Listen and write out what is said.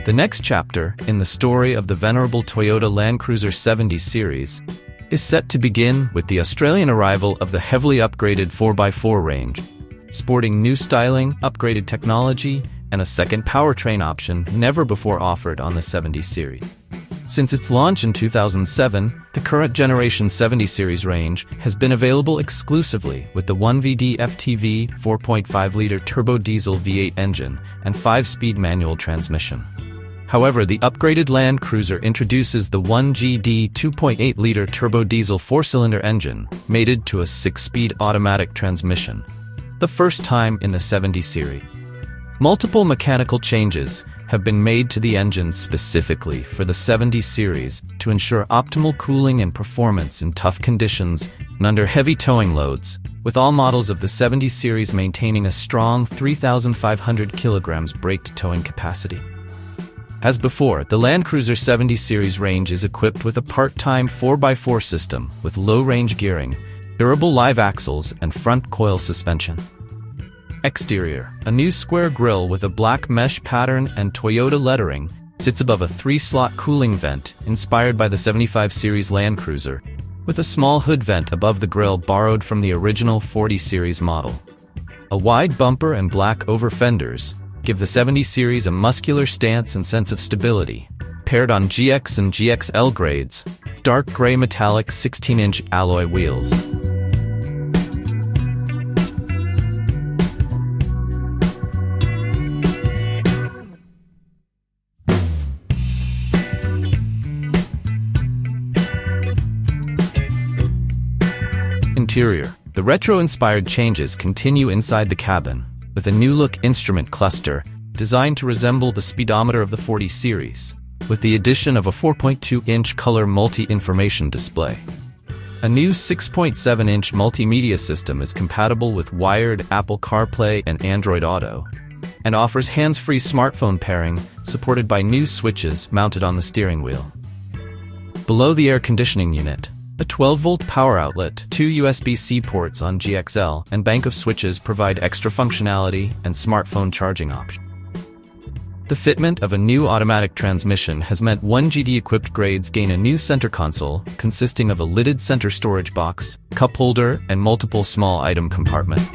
The next chapter in the story of the venerable Toyota LandCruiser 70 series is set to begin with the Australian arrival of the heavily upgraded 4x4 range, sporting new styling, upgraded technology, and a second powertrain option never before offered on the 70 series. Since its launch in 2007, the current generation 70 series range has been available exclusively with the 1VD FTV 4.5 liter turbo diesel V8 engine and 5-speed manual transmission. However, the upgraded LandCruiser introduces the 1GD 2.8 liter turbo diesel 4-cylinder engine, mated to a 6-speed automatic transmission, the first time in the 70 series. Multiple mechanical changes have been made to the engines specifically for the 70 series to ensure optimal cooling and performance in tough conditions and under heavy towing loads, with all models of the 70 series maintaining a strong 3,500 kilograms braked towing capacity. As before, the LandCruiser 70 series range is equipped with a part-time 4x4 system with low-range gearing, durable live axles, and front coil suspension. Exterior: a new square grille with a black mesh pattern and Toyota lettering sits above a 3-slot cooling vent inspired by the 75 series LandCruiser, with a small hood vent above the grille borrowed from the original 40 series model. A wide bumper and black over fenders give the 70 series a muscular stance and sense of stability, paired on GX and GXL grades, dark gray metallic 16-inch alloy wheels. Interior: the retro-inspired changes continue inside the cabin, with a new-look instrument cluster designed to resemble the speedometer of the 40 series, with the addition of a 4.2-inch color multi-information display. A new 6.7-inch multimedia system is compatible with wired Apple CarPlay and Android Auto, and offers hands-free smartphone pairing supported by new switches mounted on the steering wheel. Below the air conditioning unit, a 12-volt power outlet, 2 USB-C ports on GXL, and bank of switches provide extra functionality and smartphone charging options. The fitment of a new automatic transmission has meant 1GD-equipped grades gain a new center console consisting of a lidded center storage box, cup holder, and multiple small item compartments.